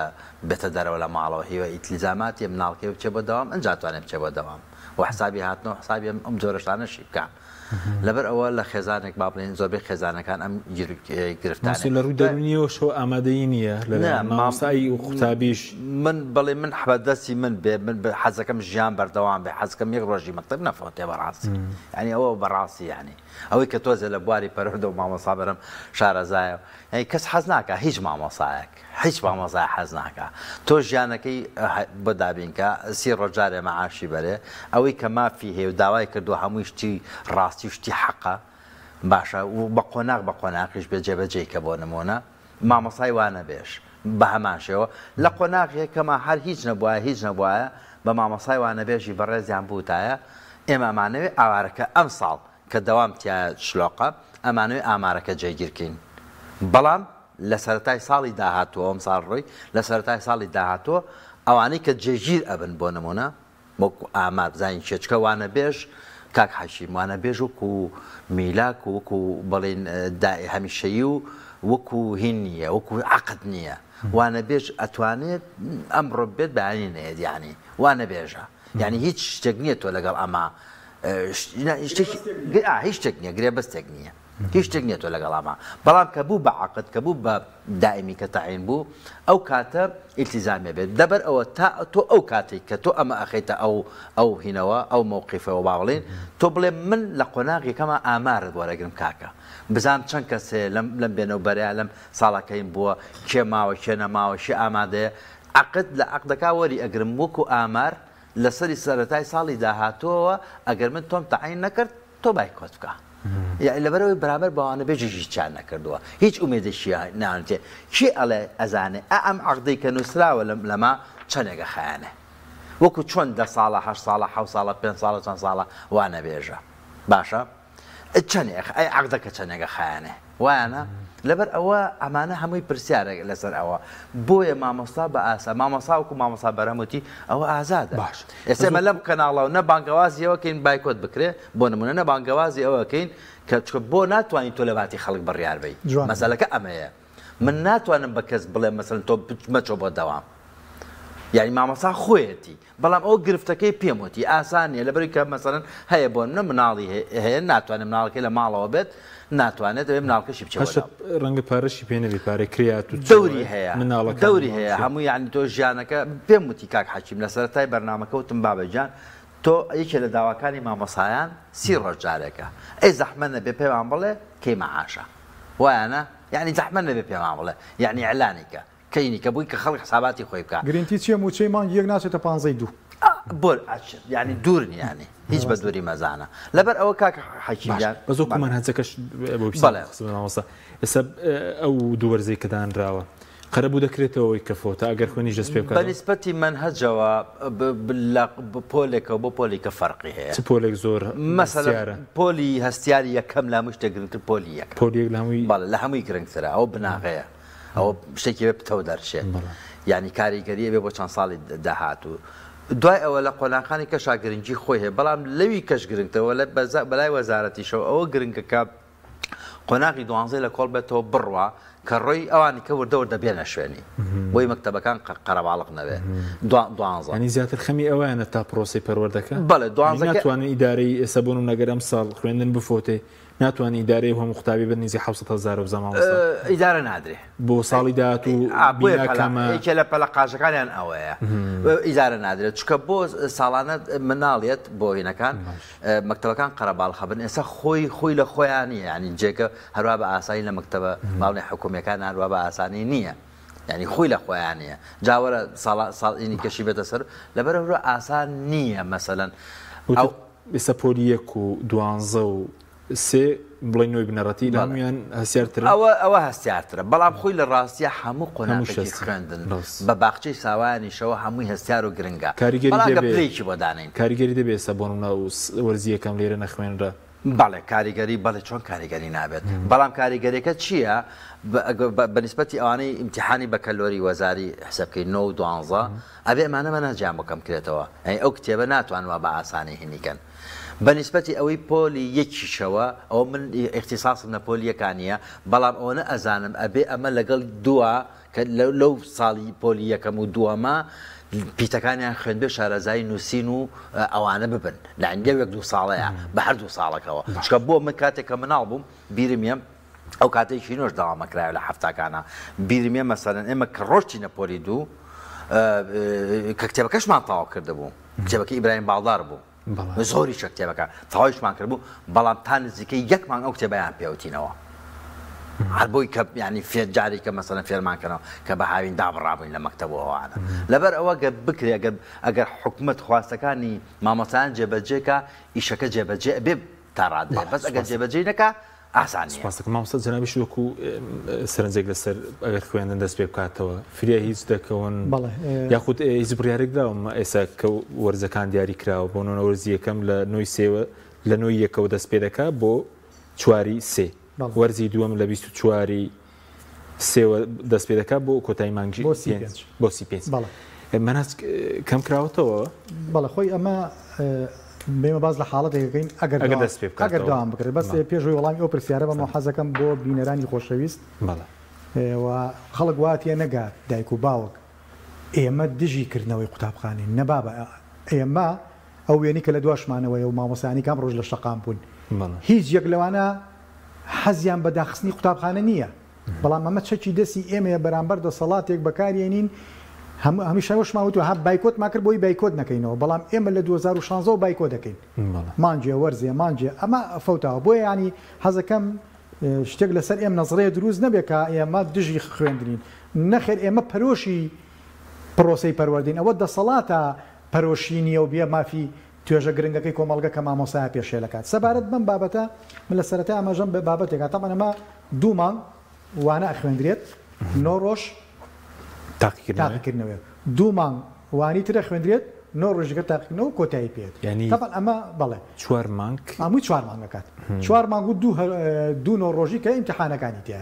بێتە دەرەوە لە ماڵەوە هیوە ئیتلیزاماتی مناڵکێ بچێ بۆ دەوام ئەنجاتوانێت بچێ بۆ دەوام و حسابی هاتنەوە حسابی ئەم جۆرەشانەشی بکەم لەبەر ئەوە لە خێزانێک با بڵێن زۆربەی خێزانەکان ئەم گرفتان لە ڕووی دەرونیەوە شۆ ئامادەیی نییە لە مامۆستایی و قوتابیش من بڵێ من حەبەدەستی من بێ من حەزەکەم ژیان بەردەوام بێ حەزەکەم یەک ڕۆژی مەکتەب نەفەوتێ بەڕاستی ینی ئەوە بەڕاستی ینی ئەوەی کە تۆزێ لە بواری پەروەردە و مامۆستا بەرەم شارەزایە یعنی کەس حەز ناکە هیچ مامۆسایەک هیچ مامۆسای حەز ناکە تۆ ژیانەکەی بۆ دابینکە 30 ڕۆژارێ مەعاشی بەرێ ئەوەی کە مافی هەیە و داوای کردو هەمووی شتی ڕاستی شتی حەقە باشە و بە قۆناقیش بێ جێبەجێیکە بۆ نمونە مامۆسای وانە بێش بە هەمان شێوە لە قۆناقیەکەمە هەر هیچ نەبووە بە مامۆسای وانەبێژی بەڕێزیان بووتایە ئێمە ئەمانەوێ ئاوارەکە ئەم ساڵ کە دەوامتیە شلۆقە ئەمانەوێ ئامارەکە جێگیرکەین بەڵام لە سەرەتای ساڵی داهاتووە ئەم ساڵ ڕۆی لە سەرەتای ساڵی داهاتووە ئەوانەی کە جێگیر ئەبن بۆ نمونە وەکو ئامار بزانین چێچکە وانە بێژ کاک حەشیم وانە بێژ وەکو میلاک و وەکو بڵێن هەمیشەیی و وەکو هین نییە وەکو عەقد نییە وانە بێژ ئەتوانێت ئەمڕۆ بێت بەیانی نەیەت یعنی وانە بێژە یعنی هیچ شتێک نییە تۆ لەگەڵ ئەمە هیچ شتێک نییە گرێ بەستێک نییە هیچ شتێک نییە تۆ لەگەڵ ئەمە بەڵام کە بوو بە عەقد کە بوو بە دائمی کە تەعین بوو ئەو کاتە ئیلتیزامی بێت دەبەر ئەوە تا تۆ ئەو کاتێک کە تۆ ئەمە ئەخەیتە ئەو هینەوە ئەو مووقیفەوە با بڵێن تۆ بڵێ من لە قۆناغێکەمە ئامارت وەرەگرم کاکە بزانم چەند کەسێ لەم بێنەوبەریا لەم ساڵەکەیم بووە کێ ماوە کێ نەماوە شی ئامادەیە عەقد لە عەقدەکە وەری ئەگرم وەکو ئامار لەسەری سەرەتای ساڵی داهاتووەوە ئەگەر من تۆم تەعین نەکرد تۆ بایکۆت بکە لەبەرەوەی بەرامبەر بەوانە بێژیشی چیان نەکردووە هیچ ئومێدەشی نانتێ چی ئەڵێ ئەزانێ ئەم عەقدەی کە نووسراوە لەما چەندێکە خەیانێ وەکو چۆن 10 ساڵە 8 ساڵە 7 ساڵە 5 ساڵە چەند ساڵە وانە بێژە باشە چەندێک ئەی عەقدەکە چەندێکە خەیانێ وایانە لەبەر ئەوە ئەمانە هەمووی پرسیارێک لەسەر ئەوە بۆیە مامۆستا بە ئاسا مامۆستا وەکو مامۆستا بەرەموتی ئەوە ئازادە باش ئێستا لەم کەناڵەوە نە بانگەوازی ئەوەکەین بایکۆت بکرێ بۆ نمونە نە بانگەوازی ئەوەکەین کە بۆ ناتوانین تۆ لە باتی خەڵک بڕیار بی مەسەلەکە ئەمەیە من ناتوانم بە کەس بڵێ مەسەڵەن تۆ مەچۆ بۆ دەوام یعنی مامۆسا خۆیەتی بەڵام ئەو گرفتەکەی پێم وتی ئاسانیە لەبەری کە مەسەرەن هەیە بۆ نە مناڵی هەیە ناتوانێت مناڵەکەی لە ماڵەوە بێت ناتوانێت دەبێت مناڵکەشی بچێت ڕەنگە پارەشی پێ نەبێت پارەی کرێت و دەوری هەیە دەوری هەیە هەموو یعنی تۆ ژیانەکە پێم وتی کاک حەکیم لە سەرەتای بەرنامەکەوتم بابەجان تۆ یەکێ لە داواکانی مامۆسایان 30 ڕۆژ جارێکە ئەی زەحمە نەبێ پێمان بڵێ کەی مەعاشە وایانە یعنی زەحمە نەبێ پێمان بڵێ یعنی ئەلانیکە کەینی کە بووی کە خەڵک حساباتی خۆی بکە گرنتی چیە موچەی مانگ یەک ناچێتە 52 بۆ ینی دوور نیانی هیچ بە دووری مەزانە لەبەر ئەوە کاک حەکیمیان بەزۆکمان هەنجەکەش ئێستا ئەو دوو وەرزەی کە دانراوە قەرە بوو دەکرێتەوەی کە فۆتە ئەگەر خوێنی دەست پێ بکات بەنسبەتی منهەجەوە پۆلێکەوە بۆ پۆلی کە فەرقی هەیە چ پۆلێک زۆر مەسەلەن پۆلی هەستیاری یەکەم لە هەموو شتێک گرنگتر پۆلی یەکەم پۆلیەک لە هەمووی بەڵێ لە هەمووی گرنگترە ئەوە بناغەیە ئەوە شتێکی پتە دەرشێت یعنی کاریگەریە بێ بۆ چەند ساڵی داهاتوو دوای ئەوە لە قۆناغەکانی کەشا گرنگی خۆی هەیە بەڵام لەوی کەش گرنگتەوە لە بەلای وەزارەتیشەوە ئەوە گرنگەکە قۆناغی 12 لە کۆڵ بێتەوە بڕوە کە ڕۆی ئەوانی کە وردەوردە بێنە شوێنی بۆی مەکتەبەکان قەرەباڵق نەبێ 12 ینی زیاتر خەمی ئەوەیانە تا پرۆسی پەروەردەکە بەڵێ 12 ناتوانین ئیدارەی ئێستا بوون و نەگەرم ساڵ خوێندن بفۆتێ ناتوانانی ئیدارەی هەموو قوتابی بە نزیک 700,000 بزەماوەستا ئیدارە نادرێ بۆ ساڵی داهات و بیناکەمە لە پەلە قاژەکانیان ئەوەیە ئیدارە نادرێت چکە بۆ ساڵانە مناڵێت بۆ هینەکان مەکتەبەکان قەرەباڵ خەبن ئێستا خۆی لە خۆیانی ینی جێگە هەروە بە ئاسایی لە مەکتەبە ماڵی حکوومیەکان هەروە بە ئاسانی نییە ینی خۆی لە خۆیانە جاوەرە ساڵینی کەشی بێتە سەر لەبەرەوە ئاسان نییە مەسەلەن ئێستا پۆلی 1 و 12 و سێ بڵێ نوۆی بنەڕەتی هەمویان هەستیارترە ئەوە هەستیارترە بەڵام خۆی لە ڕاستیە هەموو قۆناغێکی خوێندن بە باخچەی ساوایانیشەوە هەمووی هەستیار و گرنگە کاریگەریکی بۆ دانین کاریگەری دەبێت ئێستا بۆ نمونە وەرزیەکەم لێرە نەخوێنرا بەڵێ کاریگەری بەڵێ چۆن کاریگەری نابێت بەڵام کاریگەریەکە چییە بەنسبەتی ئەوانەی ئیمتیحانی بە کەلۆری وەزاری حسابکەی 9 و 12 ئەبێ ئەمانە مەنەجام بکەم کرێتەوە ئەو کتێبە ناتوانوە بە ئاسانی هینیکەن بەنسبەتی ئەوەی پۆلی یەکیشەوە ئەو من اختصاصم لە پۆلیەکانیە بەڵام ئەوە ئەزانم ئەبێ ئەمە لەگەڵ دووە کە لەو ساڵی پۆلی یەکەم و دووەمە پیتەکانیان خوێنبێ شارەزایی نووسین و ئەوانە ببن لە ئەنگەوێک 2 ساڵەیە بە هەردوو ساڵەکەەوە چکە بۆ من کاتێک کە مناڵ بووم بیرمیم ئەو کاتێکی نۆش داوامەکرایە لە هەفتاکانە بیرمێ مەسەرەن ئێمە کە ڕۆژتینە پۆلی دوو کە کتێبەکەشمان تاوا کردبوو کتێبەکە ئیبراهیم باڵدار بوو زۆری چە کتێبەکە تەواویشمان کردبوو بەڵام تا نزیکەی یەکمان ئەو کتێبەیان پێوتینەوە هەر بۆی کە ینی جارێک کە مەسەلەن فێرمانکەنەوە کە بە هاوین دابڕابووین لە مەکتەبەوەوانە لەبەر ئەوە گە بکرێ ئەگەر حکومت خواستەکانی مامۆسایان جێبەجێکە ئیشەکە جێبەجێ بێ تا ڕادێ بەس ئەگەر جێبەجێ نەکە ئاسانیە مامۆستا جەنابی وەکو سەرنجێک لەسەر ئەگەر خوێندن دەست پێ بکاتەوە فریا هیچ دەکەون یاخود هیچ بڕیارێک داوە ئێستا کە وەرزەکان دیاری کراوە بۆ نۆ وەرزی یەکەم لە نۆی سێوە لە نۆی یەکەوە دەست پێ دەکات بۆ چواری سێ وەرزی دووەم لە 24 سێوە دەست پێ دەکات بۆ کۆتایی مانگی بۆ 35 مەناس کەم کراوەتەوە بەڵە خۆی ئەمە بێمە باز لە حاڵەتێکەکەین ئەگەر دوام بکرێت بەس پێشوی وەڵامی ئەو پرسیارە بە حەزەکەم بۆ بینەرانی خۆشەویست خەڵک واتیە نەگات دایک و باوک ئێمە دژی کردنەوەی قوتابخانەی نەبابە ئێمە ئەو وێنی کە لە دواشمانەوەی و مامۆسانی کام ڕۆژ لە شەقام بوون هیچ یەک لەوانە حەزیان بە داخستنی قوتابخانە نییە بەڵام ئەمە چەکی دەستی ئێمە بەرامبەر دەسەڵاتێک بەکارێنین هەمیشە وشماوت و هەب بایکۆت ماکرد بۆی بایکۆت نەکەینەوە بەڵام ئێمە لە 2016 بایکۆ دەکەین مانجێ وەرزێ مانجێ ئەمە فەوتاوە بۆیە ینی حەزەکەم شتێک لەسەر ئێمە نەزڕەیە دروست نەبێت کە ئێمە دژی خوێندنین نەخێر ئێمە پەرۆشی پرۆسەی پەروەردین ئەوە دەسەڵاتە پەرۆشی نیە و بێ مافی توێژە گرنگەکەی کۆمەڵگە کە مامۆسایە پێشێ دەکات سەبارەت بەم بابەتە من لە سەرەتای ئاماژەم بە بابەتێکە تەمان ئەمە 2 مانگ وانە ئەخوێندرێت 9 ڕۆژ تاقیکردنەوەی 2 مانگ وانی ترە خوێندرێت 9 ڕۆژەکە تاقیکردنەوە کۆتایی پێێت تەمان ئەمە بەڵێ 4 مانگ هەمووی 4 مانگەکات 4 مانگ و 2 ڕۆژی کە ئیمتیحانەکانی تایە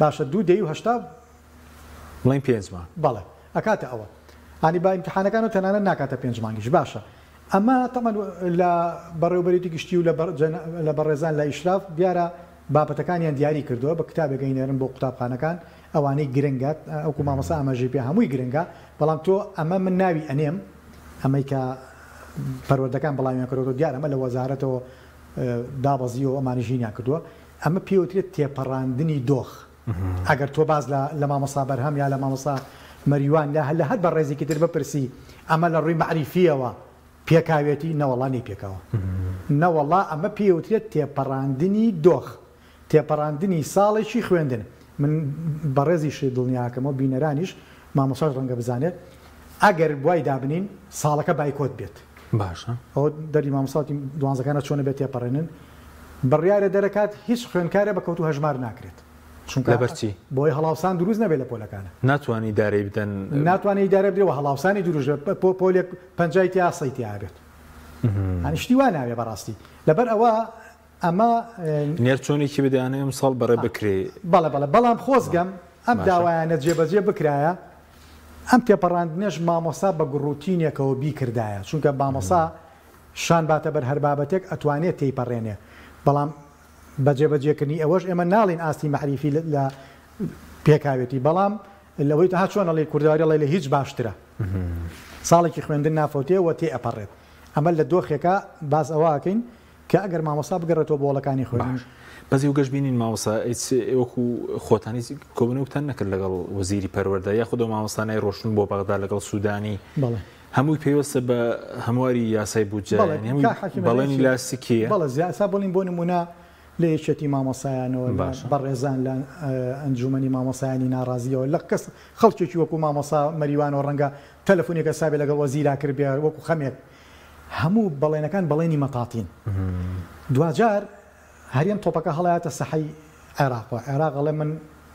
باشە 2 دەی و هەشتا بڵین 5 مانگ بەڵێ ئەکاتە ئەوە ئانی با ئیمتیحانەکان و تەنانە ناکاتە 5 مانگیش باشە ئەمە تەمان لە بەڕێوەبەرێتی گشتی و لە بەڕێزان لە ئیشراف دیارە بابەتەکانیان دیاری کردووە بە کتابێک گەینێرن بۆ قوتابخانەکان ئەوانەی گرنگات ئەوکو مامۆستا ئاماژەی پێ هەمووی گرنگە بەڵام تۆ ئەمە من ناوی ئەنێم ئەمەی کە پەروەردەکان بەڵامیان کردەوە دیار ئەمە لە وەزارەتەوە دابەزیەوە ئەمانی ژینیان کردووە ئەمە پێوترێت تێپەڕاندنی دۆخ ئەگەر تۆ باز لە مامۆستا بەرهەم یا لە مامۆستا مەریوان لە هەر بە ڕێزێکی تر بپرسی ئەمە لە ڕووی معریفیەوە پێکاوێتی نەوەڵانی پێکەوە نەوەڵا ئەمە پێوترێت تێپەڕاندنی دۆخ تێپەڕاندنی ساڵێکی خوێندن من بەڕێزیشی دڵنیاکەمەوە بینەرانیش مامۆساش ڕەنگە بزانێت ئەگەر وای دابنین ساڵەکە بایکۆت بێت باشە ئەو دەری مامۆساتی دوانزەکانە چۆنە بێت تێپەڕێنن بڕیارە دەرەکات هیچ خوێنکارە بە کەوتو هەژمار ناکرێت لەبەرچی بۆی هەڵاوسان دروست نەبێت لە پۆلەکانە ناتوانانی دارەی بدەن ناتوانێت دارە بدرێەوە هەڵاوسانی دروژە پۆلێک پەنجای تیا سەیتی ئابێت هەنیشتی وا ناوێ بەڕاستی لەبەر ئەوە ئەمە نێرچۆنێکی بدەیانە ئەم ساڵ بەڕێ بکرێ بەڵام خۆزگەم ئەم داوایانە جێبەجێ بکرایە ئەم تێپەڕاندنێش مامۆسا بە گڕوتینێکەوە بیکردایە چونکە مامۆسا شان باتە بەر هەر بابەتێک ئەتوانێت تێیپەڕێنێ بەڵام بەجێبەجێکردنی ئەوەش ئێمە ناڵین ئاستی مەعریفی لە پێکاوێتی بەڵام لەوەی تا چۆن ئەڵێ کورداواری ئەڵێ لە هیچ باشترە ساڵێکی خوێندن نافۆتێەوە تێ ئەپەڕێت ئەمە لە دۆخێکە باز ئەوواکەین کە ئەگەر مامۆسا بگەڕێتەوە بۆڵەکانی خوێن بەزی و گەشتبینین مامۆسا وەکو خۆتانی کۆبنەوتان نەکرد لەگەڵ وەزیری پەروەردە یاخود مامۆستانای ڕۆشتن بۆ بەغدا لەگەڵ سوودانی هەمووی پێوەستە بە هەمواری یاسای بودجە بەڵێنی لاستیکیە بەڵێ زیاسا بڵین بۆ نمونە لە یەکێتی مامۆسایانەوە بەڕێزان لە ئەنجومەنی مامۆسایانی ناڕازیەوە لە کەس خەڵکێکی وەکو مامۆسا مەریوانەوە ڕەنگە تەلەفۆنێکە سابێ لەگەڵ وەزیرا کرد بێ وەکو خەمێک هەموو بەڵێنەکان بەڵێنی مەتاتین دوجار هەریەم تۆپەکە هەڵایەتە سەحەی عێراق ئەڵێ من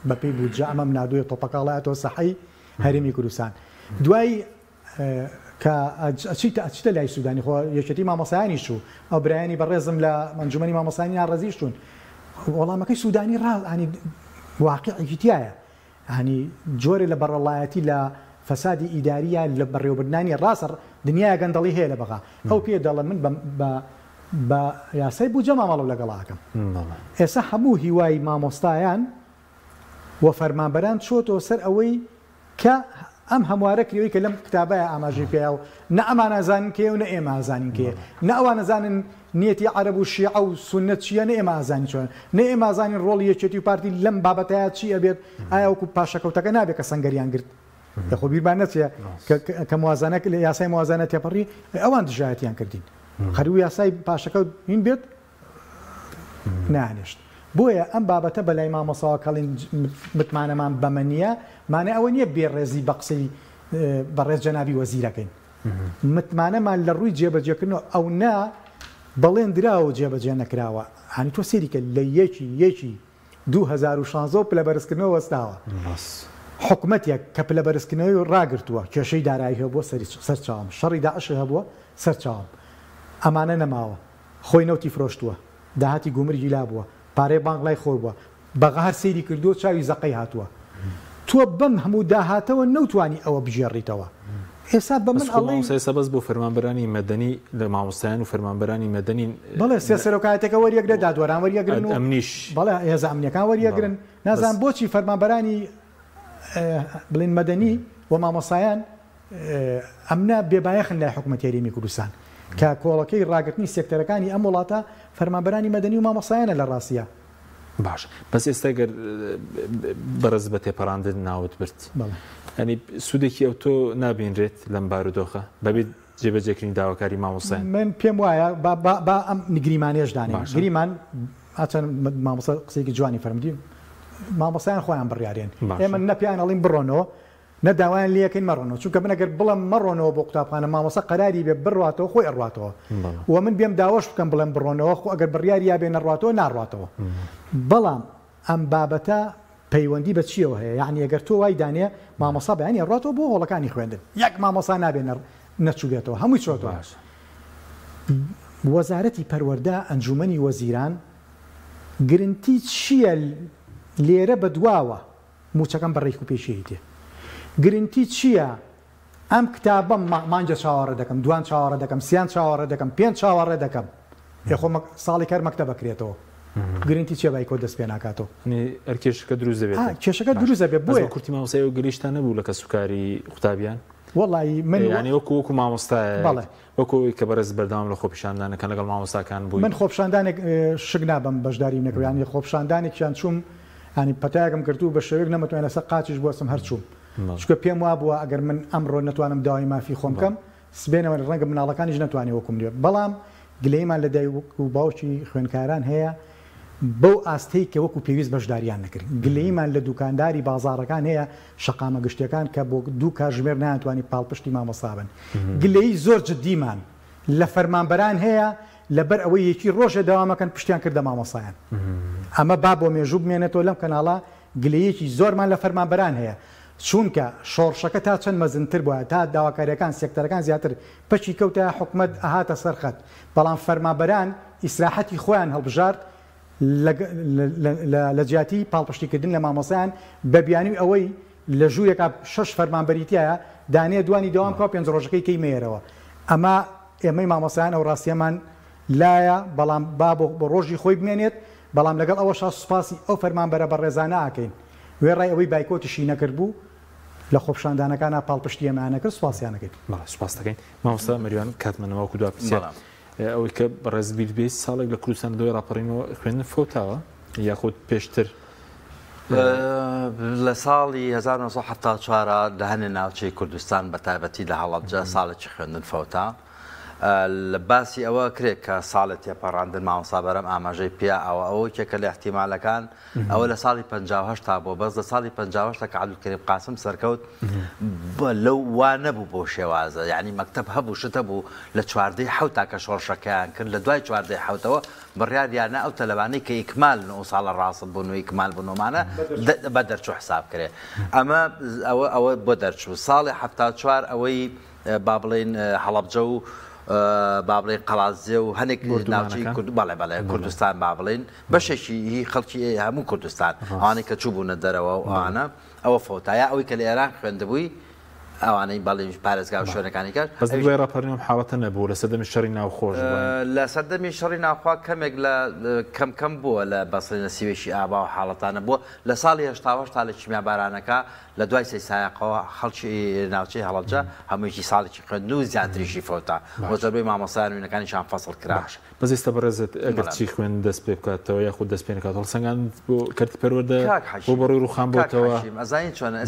بەپێی بودجە ئەمەم نادوێت تۆپەکە هەڵایەتەوە سەحەی هەرێمی کوردستان دوای کە ئەچیتە لای سوودانی خۆ یەکێتی مامۆسایانی شو ئەو برایانی بەڕێزم لە ئەنجومەنی مامۆسایانی ناڕەزیشتون وەڵامەکەی سوودانی ڕانی واقعێکی تایە هەنی جۆرێ لە بەڕەڵایەتی لە فەسادی ئیداریە لە بەڕێوەبردنانی ڕاستە دنیای گەندەڵی هەیە لە بەغا ئەو پێ دەڵێن من بە یاسای بودجە مامەڵە لەگەڵاکەم ئێستا هەموو هیوای مامۆستایان و فەرمانبەران چۆتەوە سەر ئەوەی کە ئەم هەموارە کریەوەی کە لەم کتابایە ئاماژەی پێیا و نە ئەمان ئازانین کێ و نە ئێمە ئازانین کێ نە ئەوان نەزانن نیەتی عەرەب و شیعە و سوننەت چییە نە ئێمە ئازانین چۆن نە ئێمە ئازانین ڕۆڵی یەکێتی و پارتی لەم بابەتەیە چی ئەبێت ئایا وەکو پاشەکەوتەکە نابێت کە سەنگەریان گرت دەخۆ بیرمان نەچێ کە موازانە لە یاسای موازانە تێپەڕی ئەوان دژایەتیان کردین خەریو یاسای پاشەکەوت هین بێت نانێشت بۆیە ئەم بابەتە بەلای مامۆساوە کەڵین متمانەمان بەمە نییە مانە ئەوە نییە بێڕێزی بە قسەی بەڕێز جەنابی وەزیرەکەین متمانەمان لە ڕووی جێبەجێکردنەوە ئەو نا بەڵێن دراوە جێبەجێ نەکراوە هەنی تۆ سێریکە لە یەکی 2016 پلە بەرزکردنەوە وەستاوە حکومەتێک کە پلە بەرزکردنەوەی ڕاگرتووە کێشەی دارایی هەبووە سەرچاوم شەڕی داعش هەبووە سەرچاوم ئەمانە نەماوە خۆی نەوتی فرۆشتووە داهاتی گومرگی لا بووە پارەی بانگلای خۆی بووە بەغا هەر سەیری کردووە چاوی زەقەی هاتووە تۆ بەم هەموو داهاتەوە نەوتوانی ئەوە بژێڕیتەوە ئێستا بە من ئەڵێ سەبەز بۆ فەرمانبەرانی مەدەنی لە مامۆستایان و فەرمانبەرانی مەدەنین بەڵێ سێسەرۆکایەتەکە وەریەگرێت دادوەران وەریەگرن و ئەمنیش بەڵێ هێزە ئەمنیەکان وەریەگرن نازان بۆچی فەرمانبەرانی بڵین مەدەنی و مامۆسایان ئەمنا بێبایەخن لای حکومەتی هەرێمی کوردستان کە کۆڵەکەی ڕاگرتنی سێکتەرەکانی ئەم وڵاتە فەرمانبەرانی مەدەنی و مامۆسایانە لە ڕاستیە باش بەس ئێستا گەر بەرز بە تێپەڕاندن ناوت برد ئەنی سوودێکی ئەو تۆ نابینرێت لەم بارودۆخە بەبێت جێبەجێکردنی داواکاری مامۆسایان من پێم وایە با ئەم نگریمانێش دانێن گریمان ئاچەند مامۆسا قسەیەکی جوانی فەرمودی مامۆسایان خۆیان بڕیارێن ئێمە نەپیان ئەڵین بڕۆنەوە نەداوایان لەکەین مەڕۆنەوە چونکە من ئەگەر بڵم مەڕۆنەوە بۆ قوتابخانە مامۆسا قەراری بێ بڕاتەوە خۆی ئەڕاتەوە و من بێم داوەش بکەم بڵێم بڕۆنەوە خۆ ئەگەر بڕیاری یا بێ نەڕاتەوە ناڕاتەوە بەڵام ئەم بابەتە پەیوەندی بە چیەوە هەیە یعنی ئەگەر تۆ وای دانێ مامۆسا بەیانی ڕاتەوە بۆ هۆڵەکانی خوێندن یەک مامۆسا نابێ نەچووبێتەوە هەمووی چۆتەوە وەزارەتی پەروەردە ئەنجومەنی وەزیران گرنگی چییە لێرە بەدواوە موچەکەم بەڕێک و پێشەیە تێ گرنگی چییە ئەم کتابە مانجە چاوەڕێ دەکەم دوان چاوەڕێ دەکەم سیان چاوەڕێ دەکەم پێنج چاوەڕێ دەکەم خۆ ساڵی کار مەکتەب بکرێتەوە گرنتی چێ بایکۆ دەست پێ ناکاتەوە ئەرکێشەکە دروست دەبێت کێشەکە دروست دەبێت بۆیە کورتی مامۆستای و گەلیشتان نەبوو لە کەسوکاری قوتابیان وەڵی من ینی وەکو مامۆستای وەکو کە بەرز بەردەوام لە خۆپیشاندانەکە لەگەڵ مامۆستاکان بووی من خۆپشاندانێک شک نابم بەشداری نەکڕیانی خۆپشاندانێکیان چوم ینی پەتایەکم کردو بە شێوەیەک نەمەتوانێت لەسەر قاچیش بۆسم هەرچوم چکە پێم وا بووە ئەگەر من ئەمڕۆ نەتوانم داوای مافی خۆم بکەم سبێنەوە ڕەنگە مناڵەکانیش نەتوانێت وەکوم لێ بەڵام گلەیمان لە دایک و باوکی خوێنکاران هەیە بەو ئاستەی کە وەکو پێویست بەشداریان نەکرد گلەیمان لە دوکانداری بازاڕەکان هەیە شەقامە گشتەکان کە بۆ دوو کاتژمێر ناتوانانی پاڵپشتی مامۆسابن گلەی زۆر جددیمان لە فەرمانبەران هەیە لەبەر ئەوەی یەکی ڕۆژە داوامەکەن پشتیان کردە مامۆسایان ئەمە با بۆ مێژوو بمێنێتەوە لەم کەناڵە گلەیەکی زۆرمان لە فەرمانبەران هەیە چونکە شۆڕشەکە تا چەند مەزنتر بووە تا داواکاریەکان سێکتەرەکان زیاتر پەچی کەوتە حکومەت ئاهاتە سەرخەت بەڵام فەرمانبەران ئیسراحەتی خۆیان هەڵبژارد لە جیاتی پاڵپشتیکردن لە مامۆسایان بە بیانی ئەوەی لە ژوورێکا 6 فەرمانبەریتیایە دانێ دوانی داوام کا 5 ڕۆژەکەی کەی مێرەوە ئەمە ئێمەی مامۆسایان ئەو ڕاستیەمان لایە بەڵام با بۆ ڕۆژی خۆی بمێنێت بەڵام لەگەڵ ئەوە سوپاسی ئەو فەرمانبەرە بە ڕێزانە ئاکەین وێ ڕای ئەوەی بایکۆتیشی نەکرد بوو لە خۆپشاندانەکانە پاڵپشتی ئەمانەکە سوپاسیانەکەیت سوپاس دەکەین مامۆستا مەریوان کاتمەوەکو دو پرسیار ئەوەی کە بەڕێزبییر بێ ساڵێک لە کوردستان دۆی ڕاپەڕینەوە خوێندن فۆتاوە یاخود پێشتر لە ساڵی 1970 لە هەنێ ناوچەی کوردستان بە تایبەتی لە هەڵەبجە ساڵێکی خوێندن فۆتا لە باسی ئەوە کرێت کە ساڵی تێپەڕاندن مامۆستا بەرەم ئاماژەی پیا ئەوە ئەوە کێکە لە احتیمالەکان ئەوە لە ساڵی 58 تا بۆ بەس لە ساڵی 58 کە عەبدولکەریم قاسم سەرکەوت لەو وا نەبوو بۆ شێوازە یعنی مەکتەب هەبوو شتە بوو لە چواردەی حەوتا کە شۆڕشەکەیان کرد لە دوای چواردەی حەوتەوە بڕیاریانە ئەو تەلەبانەی کە ئیکمال ئەو ساڵە ڕاست بوون و ئیکمال بوونەوانە بە دەرچوو حساب کرێ ئەمە ئەوە بۆ دەرچوو ساڵی 74 ئەوەی با بڵێن هەڵەبجە و بابڵێ قەڵازیە و هەنێک ناوچەی بەڵێ بەڵێ کوردستان با بڵێن بەشێکی خەڵکی هەموو کوردستان ئەوانەی کە چوو بوونە دەرەوە و ئەوانە ئەوە فۆتایە ئەوەی کە لە ئێران خوێندبووی ئەوانەی بەڵێ پارێزگا و شوێنەکانی کرد بەس دوای ڕاپەڕینەوە حاڵەتە نەبوو لە سەردەمی شەڕی ناوخۆش لە سەردەمی شەڕی ناوخوا کەمێک لە کەم بووە لە بەسڵینە سیوێشی ئابا و حاڵەتانە بووە لە ساڵی 1970 تا لە چیمیا بارانەکە لە دوای سەی سایقەوە خەڵکی ناوچەی هەڵەبجە هەموویی ساڵێکی خوێندن و زیاتریشی فۆتا بۆ زۆربەی مامۆستایان وێنەکانیشان فەسڵ کرا بەس ئێستا بەڕێزت ئەگەر چی خوێن دەست پێ بکاتەوە یاخود دەست پێ نکات هەڵسەنگان بۆ کەرتی پەروەردە بۆ بەڕووی ڕووخان بۆتەوە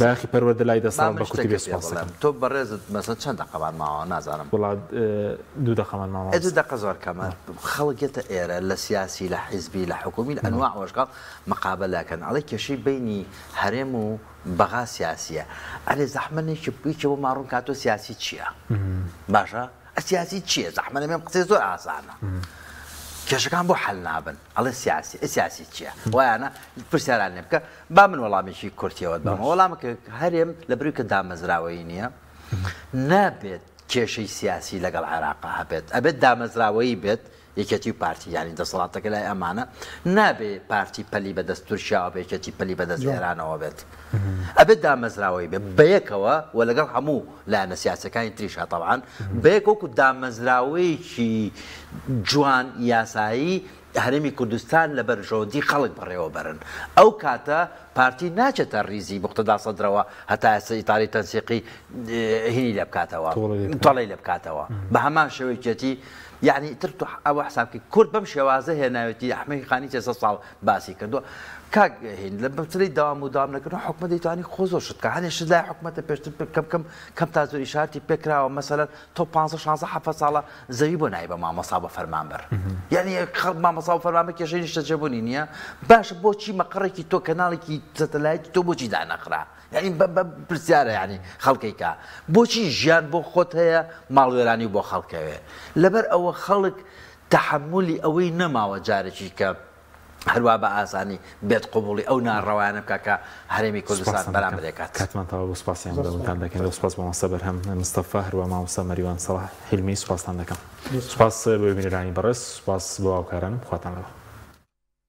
باخی پەروەردە لای دەساڵ بە کوتی بێ سوپاس دەکەم تۆ بەڕێزت مەسەڵەن چەند دەقەمان ماوە نازانم وڵات 2 دەقەمان ماوە 2 دقە زۆر کەمە خەڵکێتە ئێرە لە سیاسی لە حیزبی لە حکومی لە ئەنواع وەشقاڵ مقابلەکەن ئەڵێ کێشەی بینی هەرێم و بەغا سیاسیە ئەلێ زەحمەنێکی بوویکە بۆ ماڕوون کاتۆ سیاسی چییە باشە سیاسی چییە زەحمەنە مێم قسەی زۆر ئاسانە کێشەکان بۆ حەل نابن ئەڵێ سیاسی چییە وایانە پرسیاران لێ بکە با من وەڵامێکی کورتیەوە بەمە وەڵامەکە هەرێم لە بروی کە دامەزراوەی نییە نابێت کێشەی سیاسی لەگەڵ عێراقا هەبێت ئەبێت دامەزراوەی بێت یەکێتی و پارتی ینی دەسەڵاتەکە لای ئەمانە نابێ پارتی پەلی بەدەست تورکیا بێ یەکێتی پەلی بەدەست ئێرانەوە بێت ئەبێت دامەزراوەی بێت بەیەکەوە و لەگەڵ هەموو لایەنە سیاسەکانی تریشە تەبعاً بەیەک وەکو دامەزراوەیەکی جوان یاسایی هەرێمی کوردستان لە بەرژەوەندی خەڵک بڕێوە بەرن ئەو کاتە پارتی ناچێتە ریزی مقتدا سەدرەوە هەتا ئیتاری تەنسیقی هینی لێ بکاتەوە تۆڵەی لێ بکاتەوە بە هەمان شێوەیەکی یعنی تر ئەوە حسابکە کورد بەم شێوازە هێناوێتی ئەحمەدی خانی 300 ساڵ باسی کردووە کاک هین لە بەتری داوام و داوام نەکردن حکومەت دەیتوانی خۆ زۆر شت کە هەنێ شت لای حکومەتە پێشتر کەم تا زۆر ئیشارەتی پێکراوە مەسەلەن تۆ 15 16 7 ساڵە زەوی بۆ نایە بە مامۆستا بە فەرمانبەر یعنی مامۆستا بە فەرمانبەر کێشەی نیشتەجێبوونی نییە باشە بۆچی مەقڕێکی تۆ کەناڵێکی سەتەلایەتی تۆ بۆچی دانەخرا یعنی پرسیارە یعنی خەڵکێکە بۆچی ژیان بۆ خۆت هەیە ماڵوێرانی بۆ خەڵکەوێ لەبەر ئەوە خەڵک تەحملی ئەوەی نەماوە جارێکی کە هەروە بە ئاسانی بێت قوبوڵی ئەو ناڕەوانە بکە کە هەرێمی کوردستان بەرامبەرێکات کاتمانتەوە بۆ سوپاسیان بەتان دەکەن لە سوپاس بۆ مامۆستا بەرهەم مستەفا هەروە مامۆستا مەریوان سەڵاح حیلمی سوپاسان دەکەم سوپاس بۆ بینەرانی بەڕێز سوپاس بۆ هاوکارانم خواتان لەوە